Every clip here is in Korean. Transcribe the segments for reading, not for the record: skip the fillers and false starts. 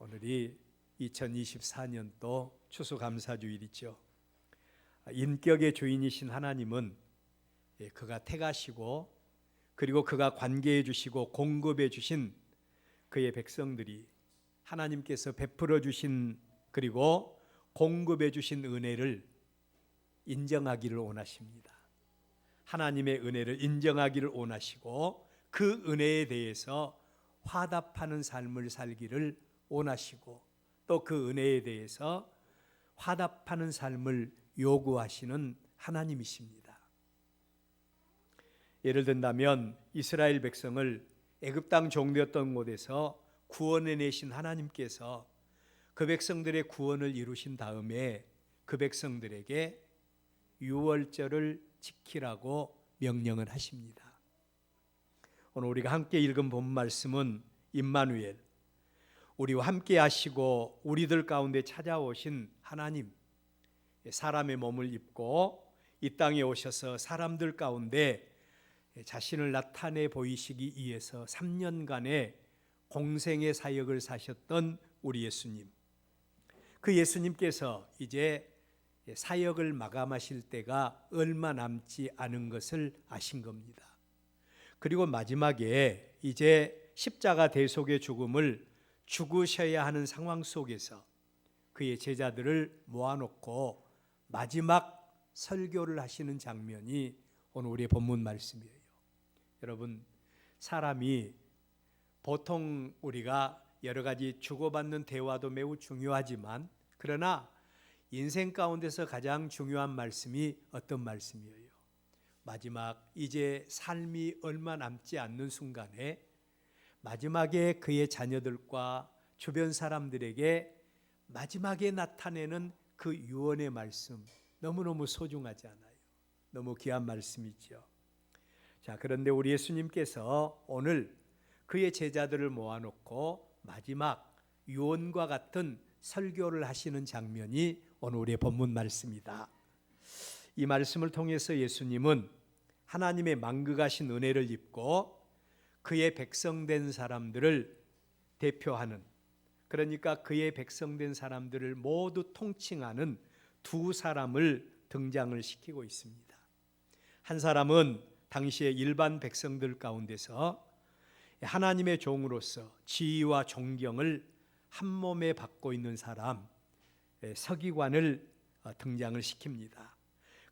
오늘이 2024년도 추수감사주일이죠. 인격의 주인이신 하나님은 그가 택하시고 그리고 그가 관계해 주시고 공급해 주신 그의 백성들이 하나님께서 베풀어 주신 그리고 공급해 주신 은혜를 인정하기를 원하십니다. 하나님의 은혜를 인정하기를 원하시고 그 은혜에 대해서 화답하는 삶을 살기를 원하시고 또 그 은혜에 대해서 화답하는 삶을 요구하시는 하나님이십니다. 예를 든다면 이스라엘 백성을 애굽 땅 종되었던 곳에서 구원해내신 하나님께서 그 백성들의 구원을 이루신 다음에 그 백성들에게 유월절을 지키라고 명령을 하십니다. 오늘 우리가 함께 읽은 본 말씀은 임마누엘, 우리와 함께 하시고 우리들 가운데 찾아오신 하나님, 사람의 몸을 입고 이 땅에 오셔서 사람들 가운데 자신을 나타내 보이시기 위해서 3년간의 공생의 사역을 사셨던 우리 예수님, 그 예수님께서 이제 사역을 마감하실 때가 얼마 남지 않은 것을 아신 겁니다. 그리고 마지막에 이제 십자가 대속의 죽음을 죽으셔야 하는 상황 속에서 그의 제자들을 모아놓고 마지막 설교를 하시는 장면이 오늘 우리의 본문 말씀이에요. 여러분, 사람이 보통 우리가 여러 가지 주고받는 대화도 매우 중요하지만 그러나 인생 가운데서 가장 중요한 말씀이 어떤 말씀이에요? 마지막 이제 삶이 얼마 남지 않는 순간에 마지막에 그의 자녀들과 주변 사람들에게 마지막에 나타내는 그 유언의 말씀, 너무너무 소중하지 않아요? 너무 귀한 말씀이죠. 자, 그런데 우리 예수님께서 오늘 그의 제자들을 모아놓고 마지막 유언과 같은 설교를 하시는 장면이 오늘 우리의 본문 말씀이다. 이 말씀을 통해서 예수님은 하나님의 만극하신 은혜를 입고 그의 백성된 사람들을 대표하는, 그러니까 그의 백성된 사람들을 모두 통칭하는 두 사람을 등장을 시키고 있습니다. 한 사람은 당시의 일반 백성들 가운데서 하나님의 종으로서 지위와 존경을 한 몸에 받고 있는 사람, 서기관을 등장을 시킵니다.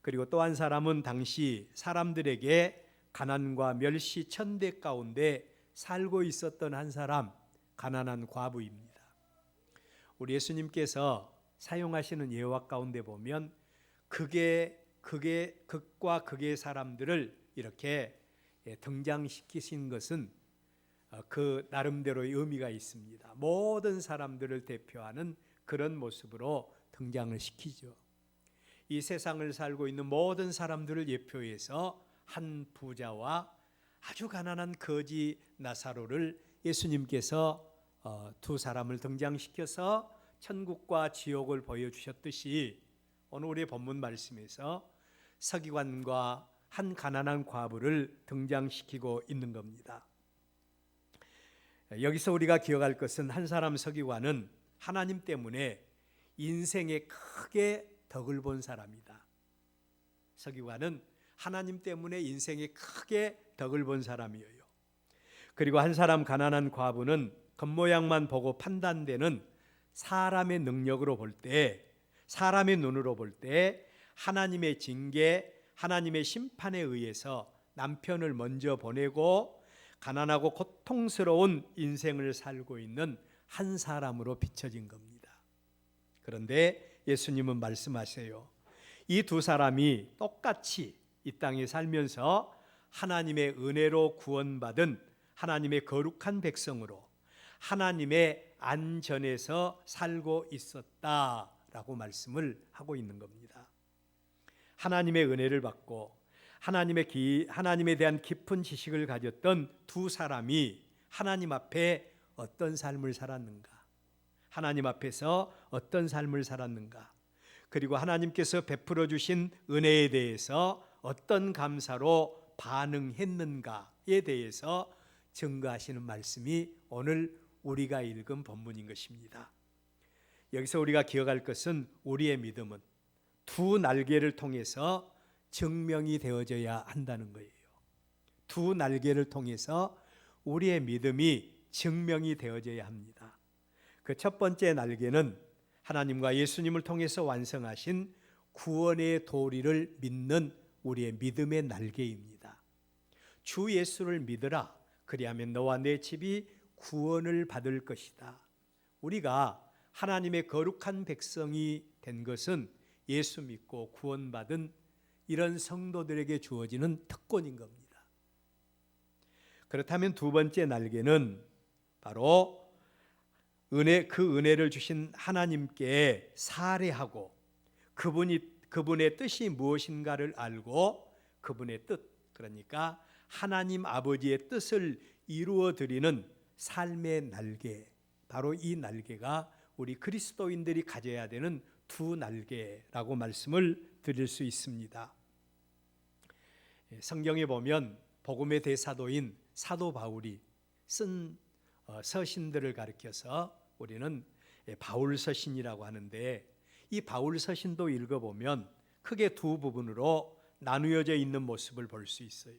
그리고 또 한 사람은 당시 사람들에게 가난과 멸시 천대 가운데 살고 있었던 한 사람, 가난한 과부입니다. 우리 예수님께서 사용하시는 예화 가운데 보면 극과 극의 사람들을 이렇게 등장시키신 것은 그 나름대로의 의미가 있습니다. 모든 사람들을 대표하는 그런 모습으로 등장을 시키죠. 이 세상을 살고 있는 모든 사람들을 예표해서 한 부자와 아주 가난한 거지 나사로를 예수님께서 두 사람을 등장시켜서 천국과 지옥을 보여주셨듯이 오늘 우리의 본문 말씀에서 서기관과 한 가난한 과부를 등장시키고 있는 겁니다. 여기서 우리가 기억할 것은 한 사람 서기관은 하나님 때문에 인생에 크게 덕을 본 사람이다. 서기관은 하나님 때문에 인생에 크게 덕을 본 사람이에요. 그리고 한 사람 가난한 과부는 겉모양만 보고 판단되는 사람의 능력으로 볼 때, 사람의 눈으로 볼 때 하나님의 징계, 하나님의 심판에 의해서 남편을 먼저 보내고 가난하고 고통스러운 인생을 살고 있는 한 사람으로 비춰진 겁니다. 그런데 예수님은 말씀하세요. 이 두 사람이 똑같이 이 땅에 살면서 하나님의 은혜로 구원받은 하나님의 거룩한 백성으로 하나님의 안전에서 살고 있었다라고 말씀을 하고 있는 겁니다. 하나님의 은혜를 받고 하나님에 대한 깊은 지식을 가졌던 두 사람이 하나님 앞에 어떤 삶을 살았는가? 하나님 앞에서 어떤 삶을 살았는가? 그리고 하나님께서 베풀어 주신 은혜에 대해서 어떤 감사로 반응했는가에 대해서 증거하시는 말씀이 오늘 우리가 읽은 본문인 것입니다. 여기서 우리가 기억할 것은 우리의 믿음은 두 날개를 통해서 증명이 되어져야 한다는 거예요. 두 날개를 통해서 우리의 믿음이 증명이 되어져야 합니다. 그 첫 번째 날개는 하나님과 예수님을 통해서 완성하신 구원의 도리를 믿는 우리의 믿음의 날개입니다. 주 예수를 믿으라. 그리하면 너와 내 집이 구원을 받을 것이다. 우리가 하나님의 거룩한 백성이 된 것은 예수 믿고 구원받은 이런 성도들에게 주어지는 특권인 겁니다. 그렇다면 두 번째 날개는 바로 그 은혜를 주신 하나님께 사례하고 그분의 뜻이 무엇인가를 알고 그분의 뜻, 그러니까 하나님 아버지의 뜻을 이루어 드리는 삶의 날개, 바로 이 날개가 우리 그리스도인들이 가져야 되는 두 날개라고 말씀을 드릴 수 있습니다. 성경에 보면 복음의 대사도인 사도 바울이 쓴 서신들을 가리켜서 우리는 바울 서신이라고 하는데, 이 바울 서신도 읽어보면 크게 두 부분으로 나누어져 있는 모습을 볼 수 있어요.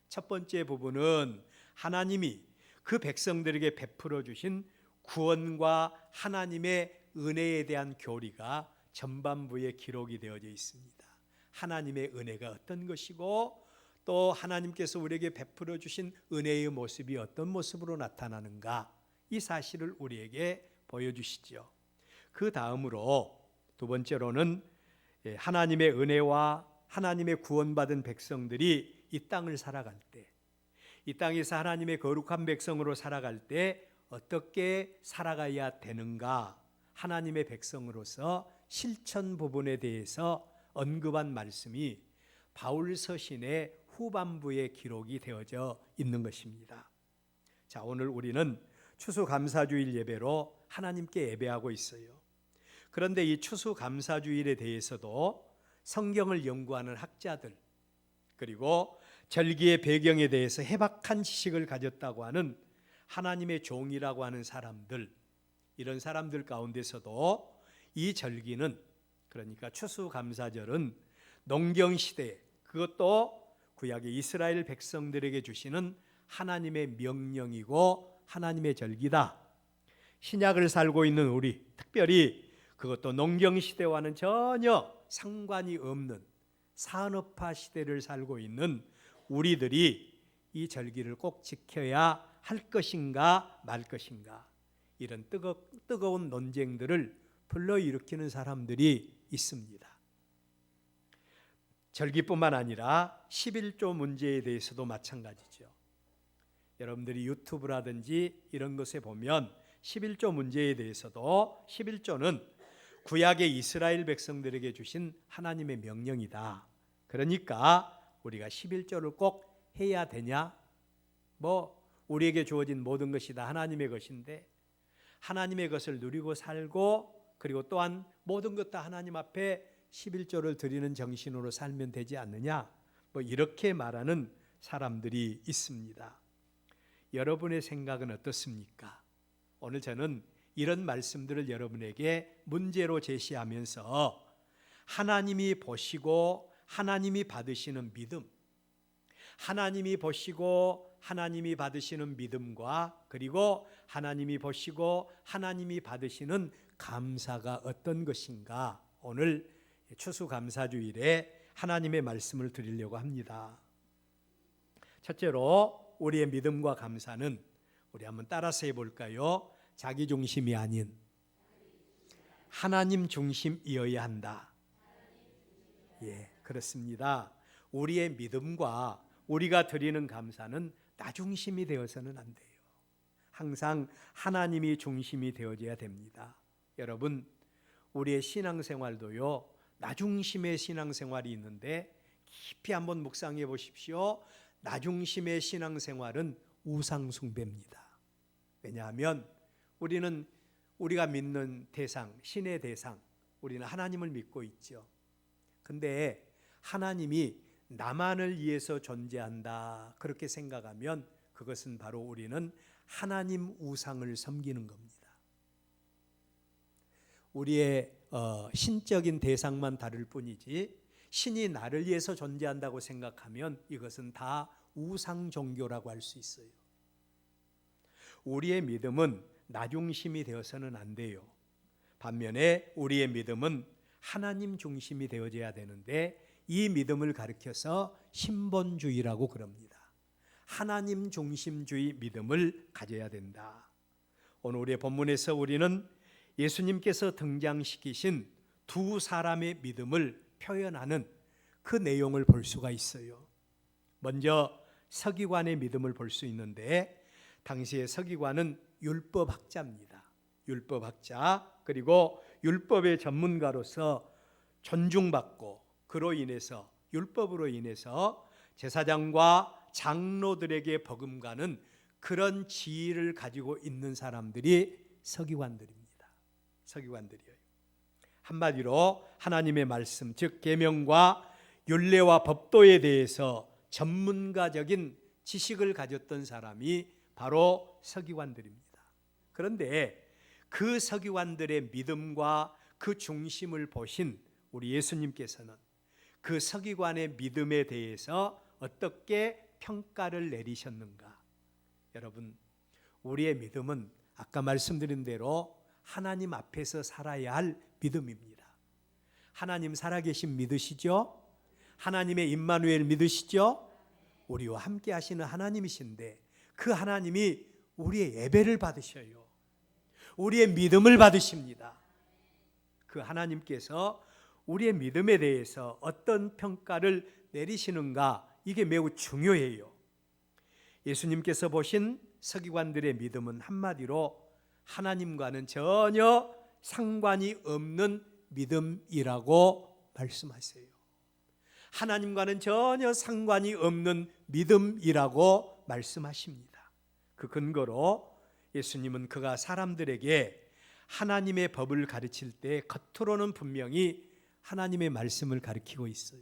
첫 번째 부분은 하나님이 그 백성들에게 베풀어 주신 구원과 하나님의 은혜에 대한 교리가 전반부에 기록이 되어져 있습니다. 하나님의 은혜가 어떤 것이고 또 하나님께서 우리에게 베풀어 주신 은혜의 모습이 어떤 모습으로 나타나는가, 이 사실을 우리에게 보여주시죠. 그 다음으로 두 번째로는 하나님의 은혜와 하나님의 구원받은 백성들이 이 땅을 살아갈 때, 이 땅에서 하나님의 거룩한 백성으로 살아갈 때 어떻게 살아가야 되는가, 하나님의 백성으로서 실천 부분에 대해서 언급한 말씀이 바울 서신의 후반부에 기록이 되어져 있는 것입니다. 자, 오늘 우리는 추수감사주일 예배로 하나님께 예배하고 있어요. 그런데 이 추수감사주일에 대해서도 성경을 연구하는 학자들, 그리고 절기의 배경에 대해서 해박한 지식을 가졌다고 하는 하나님의 종이라고 하는 사람들, 이런 사람들 가운데서도 이 절기는, 그러니까 추수감사절은 농경시대에, 그것도 구약의 이스라엘 백성들에게 주시는 하나님의 명령이고 하나님의 절기다. 신약을 살고 있는 우리, 특별히 그것도 농경시대와는 전혀 상관이 없는 산업화 시대를 살고 있는 우리들이 이 절기를 꼭 지켜야 할 것인가 말 것인가, 이런 뜨거운 논쟁들을 불러일으키는 사람들이 있습니다. 절기뿐만 아니라 11조 문제에 대해서도 마찬가지죠. 여러분들이 유튜브라든지 이런 것에 보면 11조 문제에 대해서도 11조는 구약의 이스라엘 백성들에게 주신 하나님의 명령이다. 그러니까 우리가 11조를 꼭 해야 되냐? 우리에게 주어진 모든 것이 다 하나님의 것인데 하나님의 것을 누리고 살고, 그리고 또한 모든 것 다 하나님 앞에 11조를 드리는 정신으로 살면 되지 않느냐? 이렇게 말하는 사람들이 있습니다. 여러분의 생각은 어떻습니까? 오늘 저는 이런 말씀들을 여러분에게 문제로 제시하면서 하나님이 보시고 하나님이 받으시는 믿음, 하나님이 보시고 하나님이 받으시는 믿음과 그리고 하나님이 보시고 하나님이 받으시는 감사가 어떤 것인가, 오늘 추수감사주일에 하나님의 말씀을 드리려고 합니다. 첫째로 우리의 믿음과 감사는, 우리 한번 따라서 해볼까요? 자기 중심이 아닌 하나님 중심이어야 한다. 예, 그렇습니다. 우리의 믿음과 우리가 드리는 감사는 나 중심이 되어서는 안 돼요. 항상 하나님이 중심이 되어져야 됩니다. 여러분, 우리의 신앙생활도요, 나 중심의 신앙생활이 있는데 깊이 한번 묵상해 보십시오. 나 중심의 신앙생활은 우상숭배입니다. 왜냐하면 우리가 믿는 대상, 신의 대상, 우리는 하나님을 믿고 있죠. 근데 하나님이 나만을 위해서 존재한다, 그렇게 생각하면 그것은 바로 우리는 하나님 우상을 섬기는 겁니다. 우리의 신적인 대상만 다를 뿐이지 신이 나를 위해서 존재한다고 생각하면 이것은 다 우상 종교라고 할 수 있어요. 우리의 믿음은 나 중심이 되어서는 안 돼요. 반면에 우리의 믿음은 하나님 중심이 되어져야 되는데 이 믿음을 가리켜서 신본주의라고 그럽니다. 하나님 중심주의 믿음을 가져야 된다. 오늘 우리의 본문에서 우리는 예수님께서 등장시키신 두 사람의 믿음을 표현하는 그 내용을 볼 수가 있어요. 먼저 서기관의 믿음을 볼 수 있는데 당시의 서기관은 율법학자입니다. 율법학자, 그리고 율법의 전문가로서 존중받고 그로 인해서 율법으로 인해서 제사장과 장로들에게 버금가는 그런 지위를 가지고 있는 사람들이 서기관들입니다. 서기관들이에요. 한마디로 하나님의 말씀, 즉 계명과 율례와 법도에 대해서 전문가적인 지식을 가졌던 사람이 바로 서기관들입니다. 그런데 그 서기관들의 믿음과 그 중심을 보신 우리 예수님께서는 그 서기관의 믿음에 대해서 어떻게 평가를 내리셨는가? 여러분, 우리의 믿음은 아까 말씀드린 대로 하나님 앞에서 살아야 할 믿음입니다. 하나님 살아계신 믿으시죠? 하나님의 임마누엘 믿으시죠? 우리와 함께 하시는 하나님이신데 그 하나님이 우리의 예배를 받으셔요. 우리의 믿음을 받으십니다. 그 하나님께서 우리의 믿음에 대해서 어떤 평가를 내리시는가, 이게 매우 중요해요. 예수님께서 보신 서기관들의 믿음은 한마디로 하나님과는 전혀 상관이 없는 믿음이라고 말씀하세요. 하나님과는 전혀 상관이 없는 믿음이라고 말씀하십니다. 그 근거로 예수님은 그가 사람들에게 하나님의 법을 가르칠 때 겉으로는 분명히 하나님의 말씀을 가르치고 있어요.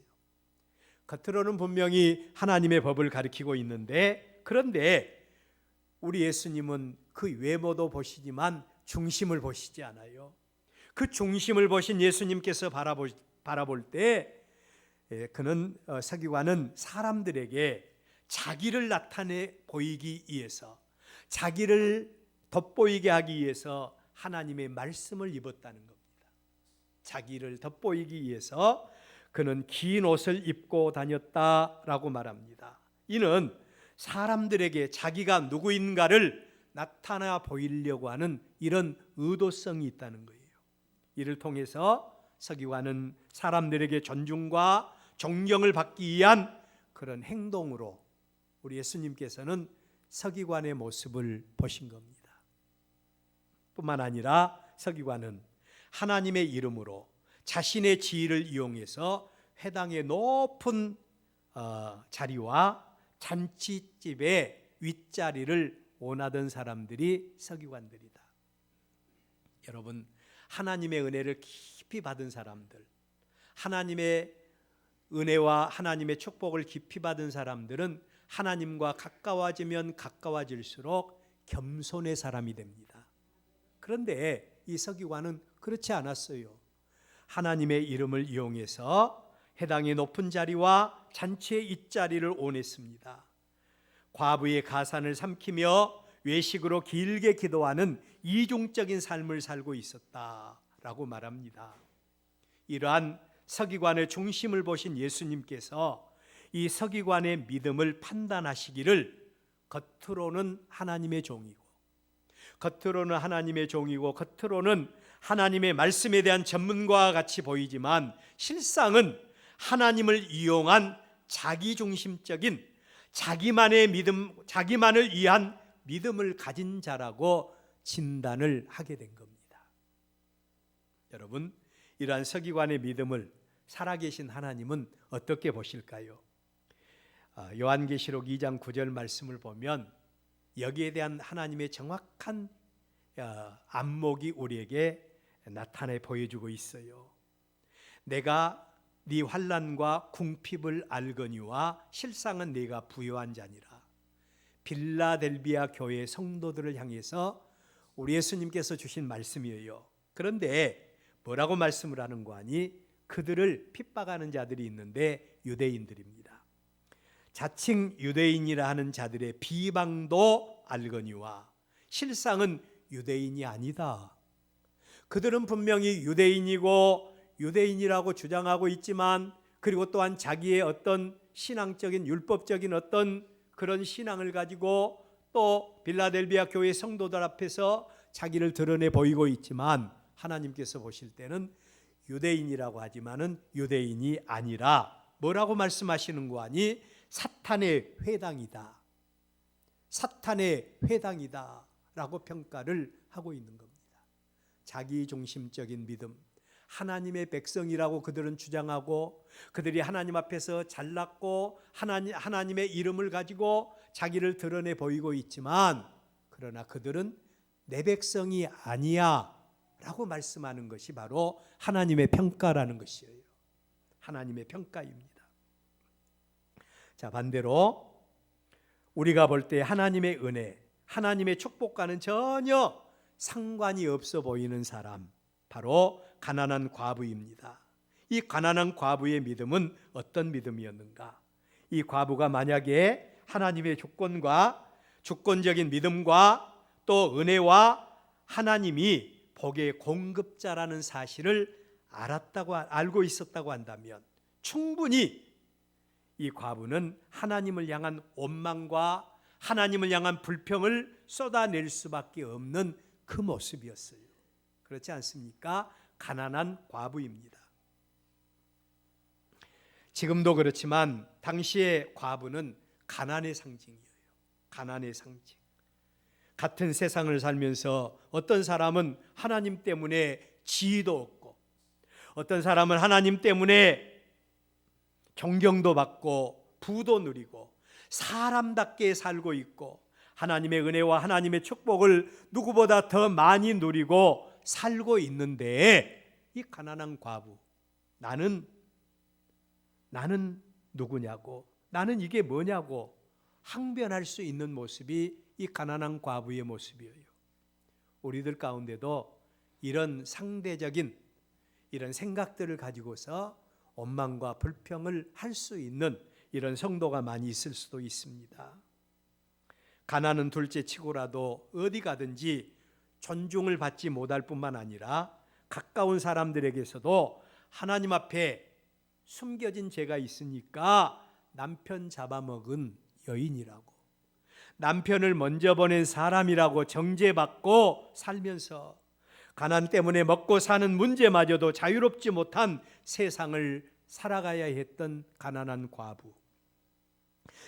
겉으로는 분명히 하나님의 법을 가르치고 있는데, 그런데 우리 예수님은 그 외모도 보시지만 중심을 보시지 않아요. 그 중심을 보신 예수님께서 바라볼 때 그는 서기관은 사람들에게 자기를 나타내 보이기 위해서, 자기를 돋보이게 하기 위해서 하나님의 말씀을 입었다는 겁니다. 자기를 돋보이기 위해서 그는 긴 옷을 입고 다녔다라고 말합니다. 이는 사람들에게 자기가 누구인가를 나타나 보이려고 하는 이런 의도성이 있다는 거예요. 이를 통해서 서기관은 사람들에게 존중과 존경을 받기 위한 그런 행동으로 우리 예수님께서는 서기관의 모습을 보신 겁니다. 뿐만 아니라 서기관은 하나님의 이름으로 자신의 지위를 이용해서 회당의 높은 자리와 잔치집의 윗자리를 원하던 사람들이 서기관들이다. 여러분, 하나님의 은혜를 깊이 받은 사람들, 하나님의 은혜와 하나님의 축복을 깊이 받은 사람들은 하나님과 가까워지면 가까워질수록 겸손의 사람이 됩니다. 그런데 이 서기관은 그렇지 않았어요. 하나님의 이름을 이용해서 해당의 높은 자리와 잔치의 윗자리를 원했습니다. 과부의 가산을 삼키며 외식으로 길게 기도하는 이중적인 삶을 살고 있었다라고 말합니다. 이러한 서기관의 중심을 보신 예수님께서 이 서기관의 믿음을 판단하시기를 겉으로는 하나님의 종이고 겉으로는 하나님의 말씀에 대한 전문가와 같이 보이지만 실상은 하나님을 이용한 자기중심적인 자기만의 믿음, 자기만을 위한 믿음을 가진 자라고 진단을 하게 된 겁니다. 여러분, 이러한 서기관의 믿음을 살아계신 하나님은 어떻게 보실까요? 요한계시록 2장 9절 말씀을 보면 여기에 대한 하나님의 정확한 안목이 우리에게 나타내 보여주고 있어요. 내가 네 환난과 궁핍을 알거니와 실상은 네가 부요한 자니라. 빌라델비아 교회 성도들을 향해서 우리 예수님께서 주신 말씀이에요. 그런데 뭐라고 말씀을 하는 거 아니? 그들을 핍박하는 자들이 있는데 유대인들입니다. 자칭 유대인이라 하는 자들의 비방도 알거니와 실상은 유대인이 아니다. 그들은 분명히 유대인이고 유대인이라고 주장하고 있지만, 그리고 또한 자기의 어떤 신앙적인 율법적인 어떤 그런 신앙을 가지고 또 빌라델비아 교회 성도들 앞에서 자기를 드러내 보이고 있지만, 하나님께서 보실 때는 유대인이라고 하지만은 유대인이 아니라 뭐라고 말씀하시는 거 아니? 사탄의 회당이다. 사탄의 회당이다 라고 평가를 하고 있는 겁니다. 자기 중심적인 믿음, 하나님의 백성이라고 그들은 주장하고, 그들이 하나님 앞에서 잘났고 하나님의 이름을 가지고 자기를 드러내 보이고 있지만, 그러나 그들은 내 백성이 아니야 라고 말씀하는 것이 바로 하나님의 평가라는 것이에요. 하나님의 평가입니다. 자, 반대로 우리가 볼 때 하나님의 은혜, 하나님의 축복과는 전혀 상관이 없어 보이는 사람, 바로 가난한 과부입니다. 이 가난한 과부의 믿음은 어떤 믿음이었는가? 이 과부가 만약에 하나님의 주권과 주권적인 믿음과 또 은혜와 하나님이 복의 공급자라는 사실을 알고 있었다고 한다면, 충분히 이 과부는 하나님을 향한 원망과 하나님을 향한 불평을 쏟아낼 수밖에 없는 그 모습이었어요. 그렇지 않습니까? 가난한 과부입니다. 지금도 그렇지만 당시의 과부는 가난의 상징이에요. 가난의 상징. 같은 세상을 살면서 어떤 사람은 하나님 때문에 지위도 얻고, 어떤 사람은 하나님 때문에 존경도 받고 부도 누리고 사람답게 살고 있고, 하나님의 은혜와 하나님의 축복을 누구보다 더 많이 누리고 살고 있는데, 이 가난한 과부, 나는 누구냐고, 나는 이게 뭐냐고 항변할 수 있는 모습이 이 가난한 과부의 모습이에요. 우리들 가운데도 이런 상대적인 이런 생각들을 가지고서 원망과 불평을 할 수 있는 이런 성도가 많이 있을 수도 있습니다. 가난은 둘째 치고라도 어디 가든지 존중을 받지 못할 뿐만 아니라 가까운 사람들에게서도 하나님 앞에 숨겨진 죄가 있으니까 남편 잡아먹은 여인이라고, 남편을 먼저 보낸 사람이라고 정죄받고 살면서 가난 때문에 먹고 사는 문제마저도 자유롭지 못한 세상을 살아가야 했던 가난한 과부,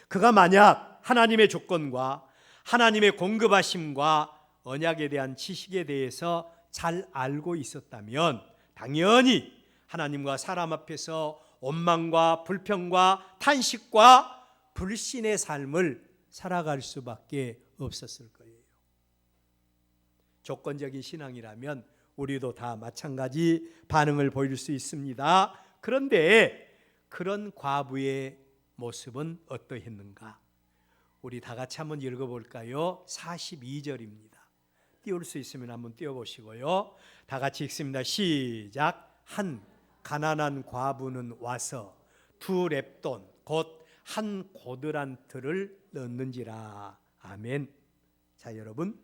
그가 만약 하나님의 조건과 하나님의 공급하심과 언약에 대한 지식에 대해서 잘 알고 있었다면, 당연히 하나님과 사람 앞에서 원망과 불평과 탄식과 불신의 삶을 살아갈 수밖에 없었을 거예요. 조건적인 신앙이라면 우리도 다 마찬가지 반응을 보일 수 있습니다. 그런데 그런 과부의 모습은 어떠했는가? 우리 다 같이 한번 읽어볼까요? 42절입니다. 띄울 수 있으면 한번 띄워보시고요. 다 같이 읽습니다. 시작. 한 가난한 과부는 와서 두 렙돈 곧 한 고드란트를 넣는지라. 아멘. 자, 여러분,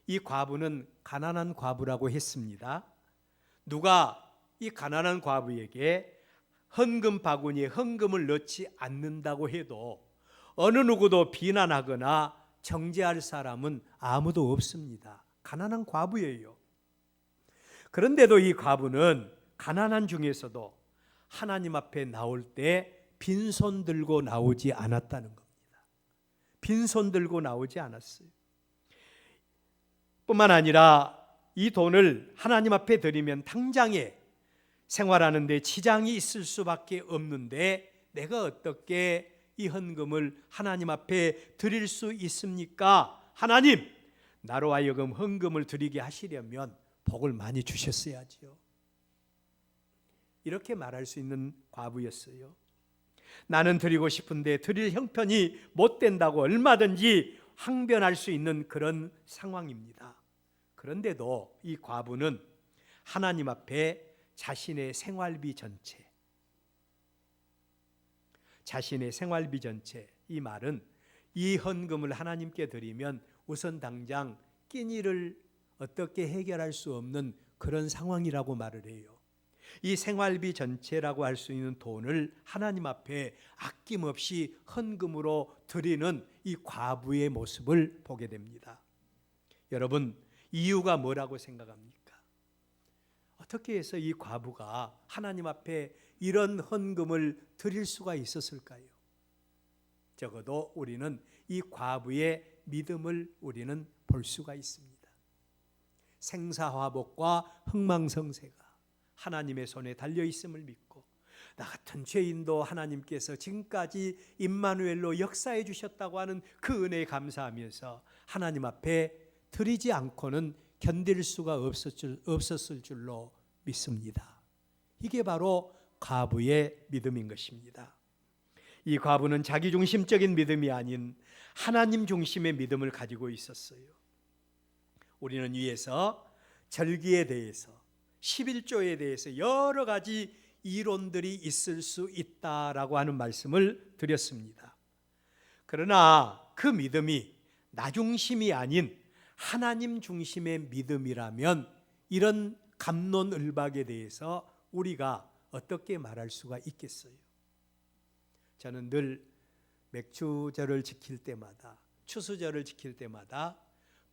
이 과부는 가난한 과부라고 했습니다. 누가 이 가난한 과부에게 헌금 바구니에 헌금을 넣지 않는다고 해도 어느 누구도 비난하거나 정죄할 사람은 아무도 없습니다. 가난한 과부예요. 그런데도 이 과부는 가난한 중에서도 하나님 앞에 나올 때 빈손 들고 나오지 않았다는 겁니다. 빈손 들고 나오지 않았어요. 뿐만 아니라 이 돈을 하나님 앞에 드리면 당장에 생활하는 데 지장이 있을 수밖에 없는데, 내가 어떻게 이 헌금을 하나님 앞에 드릴 수 있습니까? 하나님, 나로 하여금 헌금을 드리게 하시려면 복을 많이 주셨어야지요. 이렇게 말할 수 있는 과부였어요. 나는 드리고 싶은데 드릴 형편이 못 된다고 얼마든지 항변할 수 있는 그런 상황입니다. 그런데도 이 과부는 하나님 앞에 자신의 생활비 전체, 이 말은 이 헌금을 하나님께 드리면 우선 당장 끼니를 어떻게 해결할 수 없는 그런 상황이라고 말을 해요. 이 생활비 전체라고 할 수 있는 돈을 하나님 앞에 아낌없이 헌금으로 드리는 이 과부의 모습을 보게 됩니다. 여러분, 이유가 뭐라고 생각합니까? 어떻게 해서 이 과부가 하나님 앞에 이런 헌금을 드릴 수가 있었을까요? 적어도 우리는 이 과부의 믿음을 우리는 볼 수가 있습니다. 생사화복과 흥망성쇠가 하나님의 손에 달려 있음을 믿고 나 같은 죄인도 하나님께서 지금까지 임마누엘로 역사해 주셨다고 하는 그 은혜에 감사하면서 하나님 앞에 드리지 않고는 견딜 수가 없었을 줄로 믿습니다. 이게 바로 과부의 믿음인 것입니다. 이 과부는 자기중심적인 믿음이 아닌 하나님 중심의 믿음을 가지고 있었어요. 우리는 위에서 절기에 대해서 11조에 대해서 여러 가지 이론들이 있을 수 있다라고 하는 말씀을 드렸습니다. 그러나 그 믿음이 나 중심이 아닌 하나님 중심의 믿음이라면 이런 갑론을박에 대해서 우리가 어떻게 말할 수가 있겠어요? 저는 늘 맥주절을 지킬 때마다, 추수절을 지킬 때마다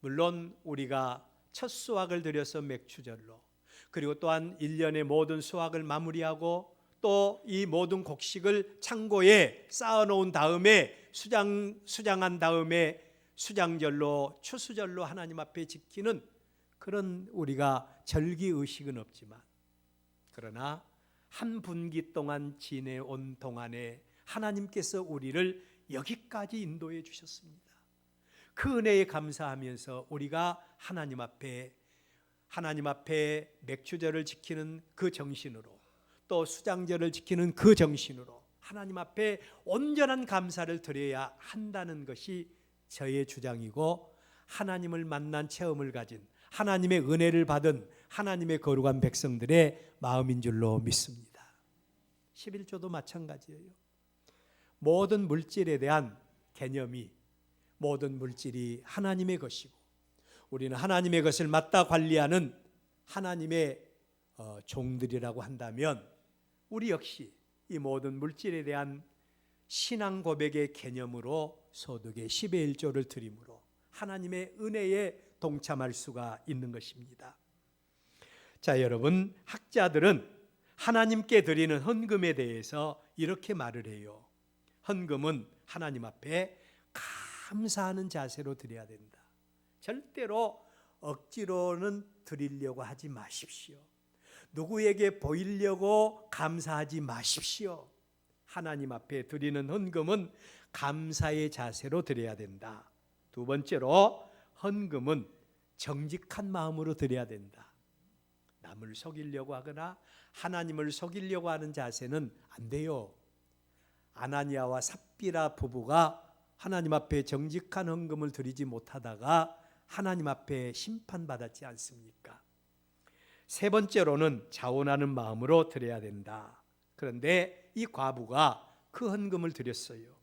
물론 우리가 첫 수확을 들여서 맥주절로, 그리고 또한 1년의 모든 수확을 마무리하고 또 이 모든 곡식을 창고에 쌓아놓은 다음에 수장한 다음에 수장절로, 추수절로 하나님 앞에 지키는 그런 우리가 절기의식은 없지만, 그러나 한 분기 동안 지내온 동안에 하나님께서 우리를 여기까지 인도해 주셨습니다. 그 은혜에 감사하면서 우리가 하나님 앞에 맥주절을 지키는 그 정신으로, 또 수장절을 지키는 그 정신으로 하나님 앞에 온전한 감사를 드려야 한다는 것이 저의 주장이고, 하나님을 만난 체험을 가진, 하나님의 은혜를 받은 하나님의 거룩한 백성들의 마음인 줄로 믿습니다. 11조도 마찬가지예요. 모든 물질에 대한 개념이, 모든 물질이 하나님의 것이고 우리는 하나님의 것을 맡아 관리하는 하나님의 종들이라고 한다면, 우리 역시 이 모든 물질에 대한 신앙 고백의 개념으로 소득의 10의 1조를 드림으로 하나님의 은혜에 동참할 수가 있는 것입니다. 자, 여러분, 학자들은 하나님께 드리는 헌금에 대해서 이렇게 말을 해요. 헌금은 하나님 앞에 감사하는 자세로 드려야 된다. 절대로 억지로는 드리려고 하지 마십시오. 누구에게 보이려고 감사하지 마십시오. 하나님 앞에 드리는 헌금은 감사의 자세로 드려야 된다. 두 번째로, 헌금은 정직한 마음으로 드려야 된다. 남을 속이려고 하거나 하나님을 속이려고 하는 자세는 안 돼요. 아나니아와 삽비라 부부가 하나님 앞에 정직한 헌금을 드리지 못하다가 하나님 앞에 심판받았지 않습니까? 세 번째로는 자원하는 마음으로 드려야 된다. 그런데 이 과부가 그 헌금을 드렸어요.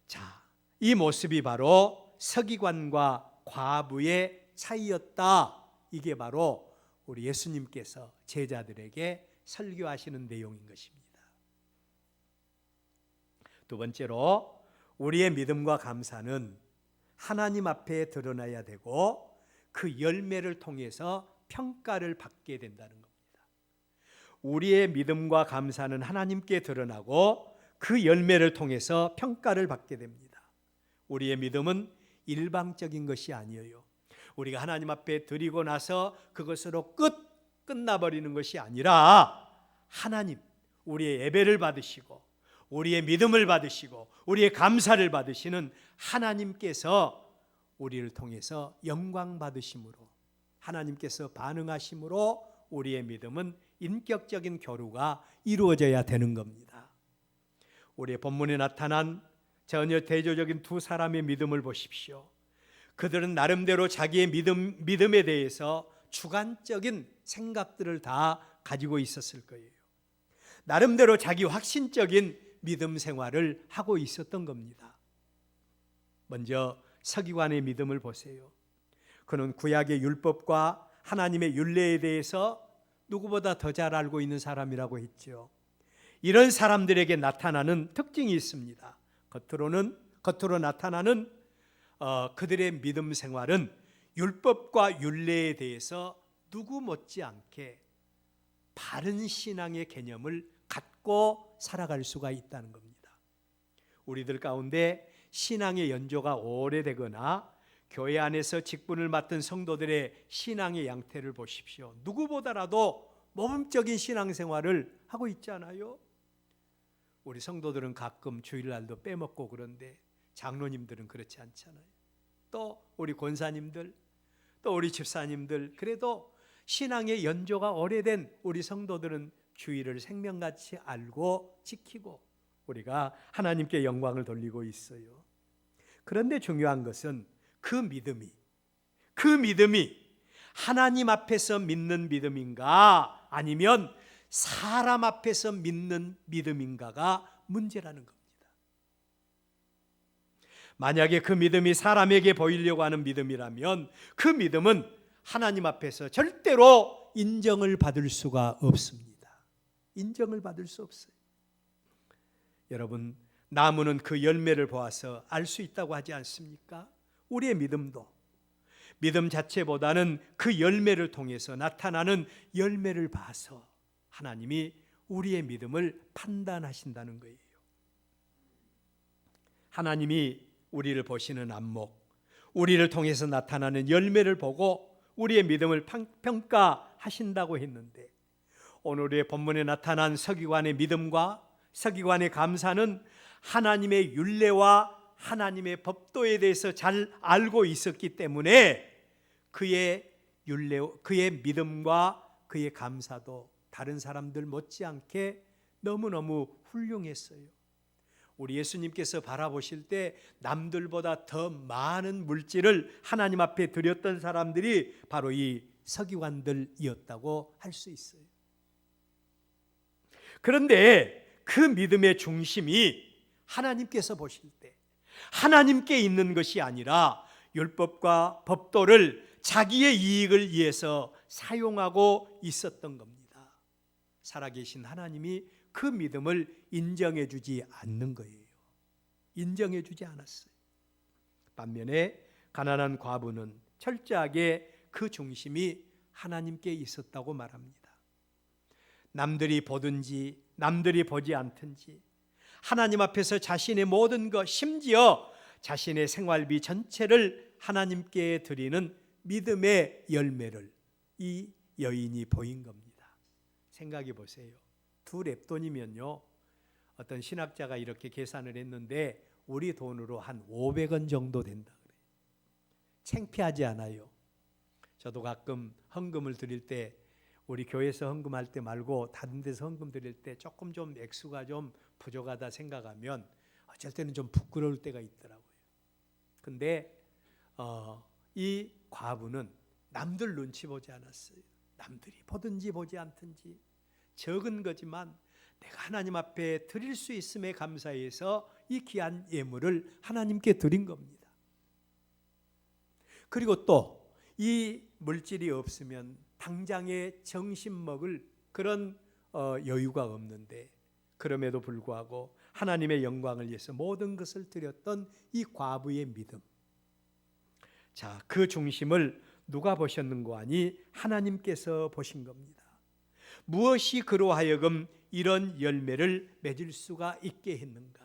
자, 이 모습이 바로 서기관과 과부의 차이였다. 이게 바로 우리 예수님께서 제자들에게 설교하시는 내용인 것입니다. 두 번째로, 우리의 믿음과 감사는 하나님 앞에 드러나야 되고 그 열매를 통해서 평가를 받게 된다는 겁니다. 우리의 믿음과 감사는 하나님께 드러나고 그 열매를 통해서 평가를 받게 됩니다. 우리의 믿음은 일방적인 것이 아니에요. 우리가 하나님 앞에 드리고 나서 그것으로 끝나버리는 것이 아니라, 하나님, 우리의 예배를 받으시고 우리의 믿음을 받으시고 우리의 감사를 받으시는 하나님께서 우리를 통해서 영광 받으심으로, 하나님께서 반응하심으로 우리의 믿음은 인격적인 교류가 이루어져야 되는 겁니다. 우리의 본문에 나타난 전혀 대조적인 두 사람의 믿음을 보십시오. 그들은 나름대로 자기의 믿음에 대해서 주관적인 생각들을 다 가지고 있었을 거예요. 나름대로 자기 확신적인 믿음 생활을 하고 있었던 겁니다. 먼저 서기관의 믿음을 보세요. 그는 구약의 율법과 하나님의 율례에 대해서 누구보다 더 잘 알고 있는 사람이라고 했죠. 이런 사람들에게 나타나는 특징이 있습니다. 겉으로 나타나는 그들의 믿음 생활은 율법과 율례에 대해서 누구 못지않게 바른 신앙의 개념을 갖고 살아갈 수가 있다는 겁니다. 우리들 가운데 신앙의 연조가 오래되거나 교회 안에서 직분을 맡은 성도들의 신앙의 양태를 보십시오. 누구보다라도 모범적인 신앙생활을 하고 있잖아요. 우리 성도들은 가끔 주일날도 빼먹고 그런데 장로님들은 그렇지 않잖아요. 또 우리 권사님들, 또 우리 집사님들, 그래도 신앙의 연조가 오래된 우리 성도들은 주일을 생명같이 알고 지키고 우리가 하나님께 영광을 돌리고 있어요. 그런데 중요한 것은 그 믿음이 하나님 앞에서 믿는 믿음인가 아니면 사람 앞에서 믿는 믿음인가가 문제라는 겁니다. 만약에 그 믿음이 사람에게 보이려고 하는 믿음이라면 그 믿음은 하나님 앞에서 절대로 인정을 받을 수가 없습니다. 인정을 받을 수 없어요. 여러분, 나무는 그 열매를 보아서 알 수 있다고 하지 않습니까? 우리의 믿음도 믿음 자체보다는 그 열매를 통해서 나타나는 열매를 봐서 하나님이 우리의 믿음을 판단하신다는 거예요. 하나님이 우리를 보시는 안목, 우리를 통해서 나타나는 열매를 보고 우리의 믿음을 평가하신다고 했는데, 오늘의 본문에 나타난 서기관의 믿음과 서기관의 감사는 하나님의 율례와 하나님의 법도에 대해서 잘 알고 있었기 때문에 그의 믿음과 그의 감사도 다른 사람들 못지않게 너무너무 훌륭했어요. 우리 예수님께서 바라보실 때 남들보다 더 많은 물질을 하나님 앞에 드렸던 사람들이 바로 이 서기관들이었다고 할 수 있어요. 그런데 그 믿음의 중심이 하나님께서 보실 때 하나님께 있는 것이 아니라 율법과 법도를 자기의 이익을 위해서 사용하고 있었던 겁니다. 살아계신 하나님이 그 믿음을 인정해 주지 않는 거예요. 인정해 주지 않았어요. 반면에 가난한 과부는 철저하게 그 중심이 하나님께 있었다고 말합니다. 남들이 보든지 남들이 보지 않든지 하나님 앞에서 자신의 모든 것, 심지어 자신의 생활비 전체를 하나님께 드리는 믿음의 열매를 이 여인이 보인 겁니다. 생각해 보세요. 2렙돈이면요, 어떤 신학자가 이렇게 계산을 했는데 우리 돈으로 한 500원 정도 된다 그래요. 창피하지 않아요? 저도 가끔 헌금을 드릴 때, 우리 교회에서 헌금할 때 말고 다른 데서 헌금 드릴 때 조금 좀 액수가 좀 부족하다 생각하면 어쩔 때는 좀 부끄러울 때가 있더라고요. 근데 이 과부는 남들 눈치 보지 않았어요. 남들이 보든지 보지 않든지 적은 거지만 내가 하나님 앞에 드릴 수 있음에 감사해서 이 귀한 예물을 하나님께 드린 겁니다. 그리고 또 이 물질이 없으면 당장에 점심 먹을 그런 여유가 없는데, 그럼에도 불구하고 하나님의 영광을 위해서 모든 것을 드렸던 이 과부의 믿음. 자, 그 중심을 누가 보셨는고 하니 하나님께서 보신 겁니다. 무엇이 그로 하여금 이런 열매를 맺을 수가 있게 했는가?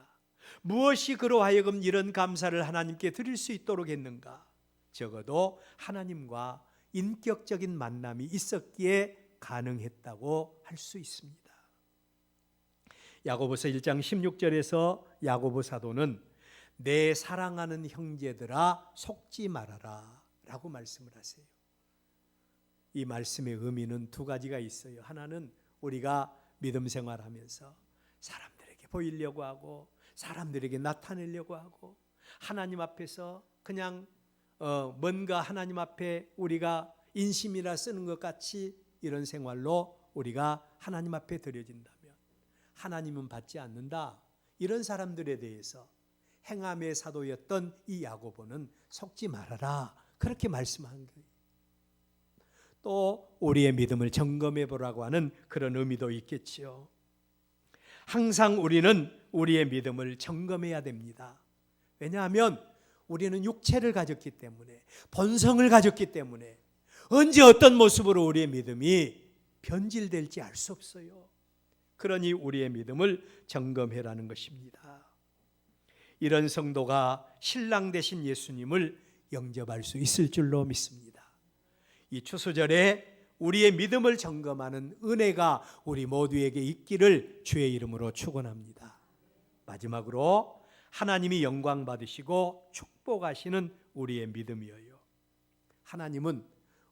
무엇이 그로 하여금 이런 감사를 하나님께 드릴 수 있도록 했는가? 적어도 하나님과 인격적인 만남이 있었기에 가능했다고 할 수 있습니다. 야고보서 1장 16절에서 야고보 사도는 내 사랑하는 형제들아 속지 말아라 라고 말씀을 하세요. 이 말씀의 의미는 두 가지가 있어요. 하나는 우리가 믿음 생활하면서 사람들에게 보이려고 하고 사람들에게 나타내려고 하고 하나님 앞에서 그냥 뭔가 하나님 앞에 우리가 인심이라 쓰는 것 같이 이런 생활로 우리가 하나님 앞에 드려진다면 하나님은 받지 않는다. 이런 사람들에 대해서 행함의 사도였던 이 야고보는 속지 말아라. 그렇게 말씀한 거예요. 또 우리의 믿음을 점검해 보라고 하는 그런 의미도 있겠지요. 항상 우리는 우리의 믿음을 점검해야 됩니다. 왜냐하면 우리는 육체를 가졌기 때문에, 본성을 가졌기 때문에 언제 어떤 모습으로 우리의 믿음이 변질될지 알 수 없어요. 그러니 우리의 믿음을 점검해라는 것입니다. 이런 성도가 신랑 되신 예수님을 영접할 수 있을 줄로 믿습니다. 이 추수절에 우리의 믿음을 점검하는 은혜가 우리 모두에게 있기를 주의 이름으로 축원합니다. 마지막으로 하나님이 영광 받으시고 축복하시는 우리의 믿음이에요. 하나님은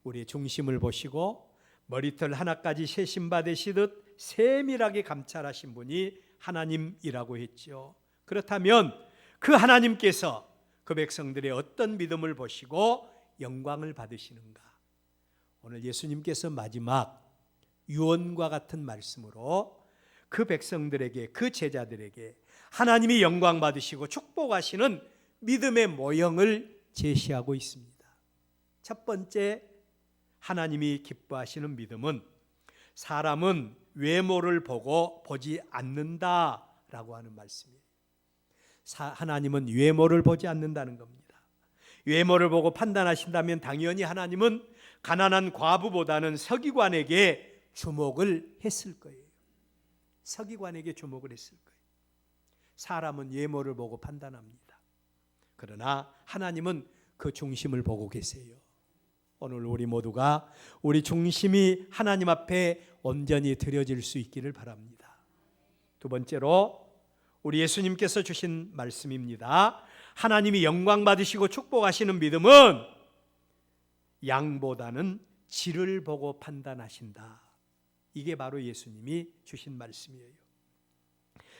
우리의 중심을 보시고 머리털 하나까지 세심 받으시듯 세밀하게 감찰하신 분이 하나님이라고 했죠. 그렇다면 그 하나님께서 그 백성들의 어떤 믿음을 보시고 영광을 받으시는가? 오늘 예수님께서 마지막 유언과 같은 말씀으로 그 백성들에게, 그 제자들에게 하나님이 영광 받으시고 축복하시는 믿음의 모형을 제시하고 있습니다. 첫 번째, 하나님이 기뻐하시는 믿음은 사람은 외모를 보고 보지 않는다라고 하는 말씀이에요. 하나님은 외모를 보지 않는다는 겁니다. 외모를 보고 판단하신다면 당연히 하나님은 가난한 과부보다는 서기관에게 주목을 했을 거예요. 서기관에게 주목을 했을 거예요. 사람은 외모를 보고 판단합니다. 그러나 하나님은 그 중심을 보고 계세요. 오늘 우리 모두가 우리 중심이 하나님 앞에 온전히 드려질 수 있기를 바랍니다. 두 번째로 우리 예수님께서 주신 말씀입니다. 하나님이 영광 받으시고 축복하시는 믿음은 양보다는 질을 보고 판단하신다. 이게 바로 예수님이 주신 말씀이에요.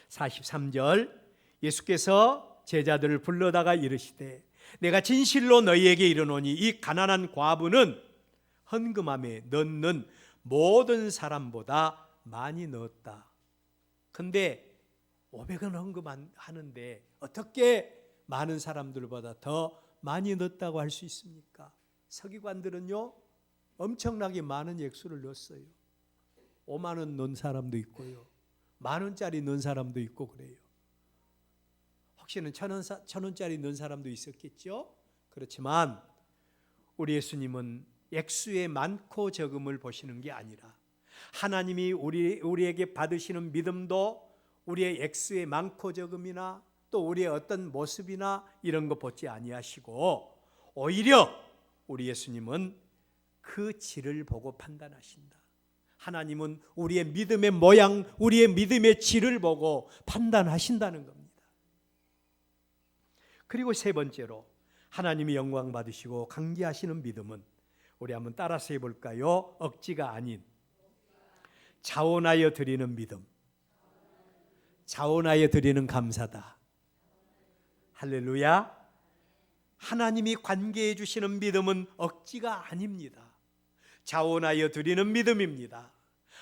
43절 예수께서 제자들을 불러다가 이르시되 내가 진실로 너희에게 이르노니 이 가난한 과부는 헌금함에 넣는 모든 사람보다 많이 넣었다. 근데 500원 헌금하는데 어떻게 많은 사람들보다 더 많이 넣었다고 할 수 있습니까? 서기관들은요 엄청나게 많은 액수를 넣었어요. 5만 원 넣은 사람도 있고요, 10,000원짜리 넣은 사람도 있고 그래요. 혹시는 1,000원짜리 넣은 사람도 있었겠죠. 그렇지만 우리 예수님은 액수의 많고 적음을 보시는 게 아니라 하나님이 우리에게 받으시는 믿음도 우리의 액수의 많고 적음이나 또 우리의 어떤 모습이나 이런 거 보지 아니하시고 오히려 우리 예수님은 그 질을 보고 판단하신다. 하나님은 우리의 믿음의 모양, 우리의 믿음의 질을 보고 판단하신다는 겁니다. 그리고 세 번째로 하나님이 영광 받으시고 강제하시는 믿음은 우리 한번 따라서 해볼까요? 억지가 아닌 자원하여 드리는 믿음, 자원하여 드리는 감사다. 할렐루야. 하나님이 관계해 주시는 믿음은 억지가 아닙니다. 자원하여 드리는 믿음입니다.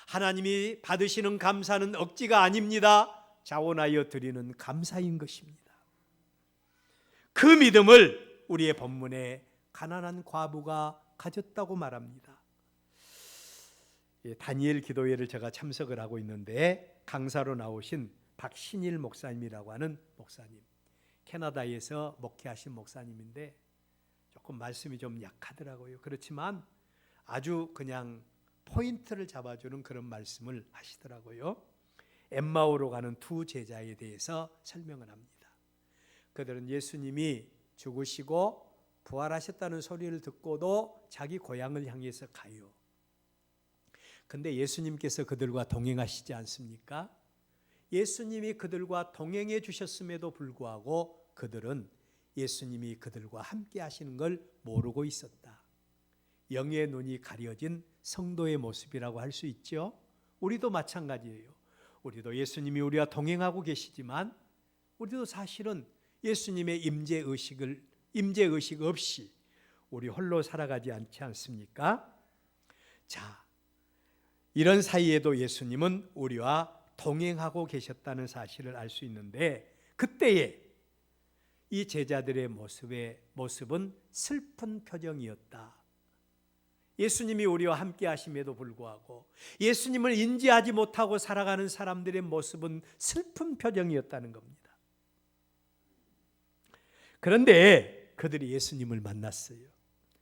하나님이 받으시는 감사는 억지가 아닙니다. 자원하여 드리는 감사인 것입니다. 그 믿음을 우리의 본문에 가난한 과부가 가졌다고 말합니다. 다니엘 기도회를 제가 참석을 하고 있는데 강사로 나오신 박신일 목사님이라고 하는 목사님, 캐나다에서 목회하신 목사님인데 조금 말씀이 좀 약하더라고요. 그렇지만 아주 그냥 포인트를 잡아주는 그런 말씀을 하시더라고요. 엠마오로 가는 두 제자에 대해서 설명을 합니다. 그들은 예수님이 죽으시고 부활하셨다는 소리를 듣고도 자기 고향을 향해서 가요. 근데 예수님께서 그들과 동행하시지 않습니까? 예수님이 그들과 동행해 주셨음에도 불구하고 그들은 예수님이 그들과 함께 하시는 걸 모르고 있었다. 영의 눈이 가려진 성도의 모습이라고 할 수 있죠. 우리도 마찬가지예요. 우리도 예수님이 우리와 동행하고 계시지만 우리도 사실은 예수님의 임재 의식 없이 우리 홀로 살아가지 않지 않습니까? 자, 이런 사이에도 예수님은 우리와 동행하고 계셨다는 사실을 알 수 있는데, 그때에 이 제자들의 모습은 슬픈 표정이었다. 예수님이 우리와 함께 하심에도 불구하고 예수님을 인지하지 못하고 살아가는 사람들의 모습은 슬픈 표정이었다는 겁니다. 그런데 그들이 예수님을 만났어요.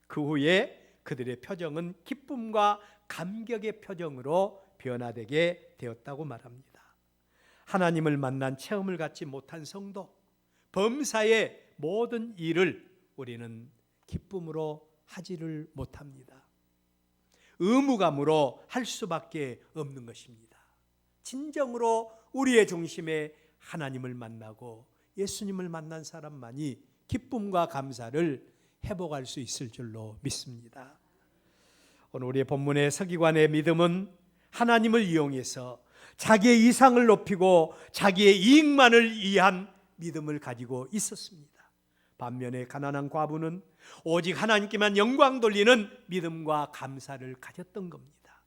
그 후에 그들의 표정은 기쁨과 감격의 표정으로 변화되게 되었다고 말합니다. 하나님을 만난 체험을 갖지 못한 성도, 범사의 모든 일을 우리는 기쁨으로 하지를 못합니다. 의무감으로 할 수밖에 없는 것입니다. 진정으로 우리의 중심에 하나님을 만나고 예수님을 만난 사람만이 기쁨과 감사를 회복할 수 있을 줄로 믿습니다. 오늘 우리의 본문의 서기관의 믿음은 하나님을 이용해서 자기의 이상을 높이고 자기의 이익만을 위한 믿음을 가지고 있었습니다. 반면에 가난한 과부는 오직 하나님께만 영광 돌리는 믿음과 감사를 가졌던 겁니다.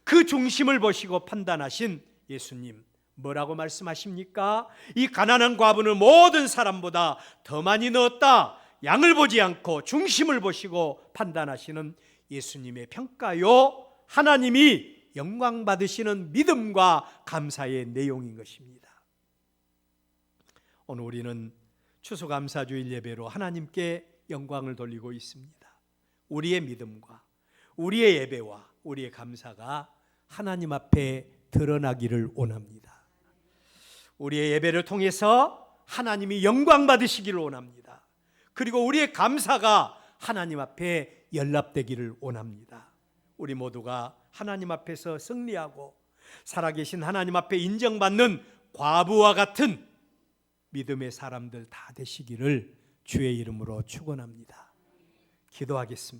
그 중심을 보시고 판단하신 예수님, 뭐라고 말씀하십니까? 이 가난한 과부는 모든 사람보다 더 많이 넣었다. 양을 보지 않고 중심을 보시고 판단하시는 예수님의 평가요, 하나님이 영광 받으시는 믿음과 감사의 내용인 것입니다. 오늘 우리는 추수감사주일 예배로 하나님께 영광을 돌리고 있습니다. 우리의 믿음과 우리의 예배와 우리의 감사가 하나님 앞에 드러나기를 원합니다. 우리의 예배를 통해서 하나님이 영광 받으시기를 원합니다. 그리고 우리의 감사가 하나님 앞에 연락되기를 원합니다. 우리 모두가 하나님 앞에서 승리하고 살아계신 하나님 앞에 인정받는 과부와 같은 믿음의 사람들 다 되시기를 주의 이름으로 축원합니다. 기도하겠습니다.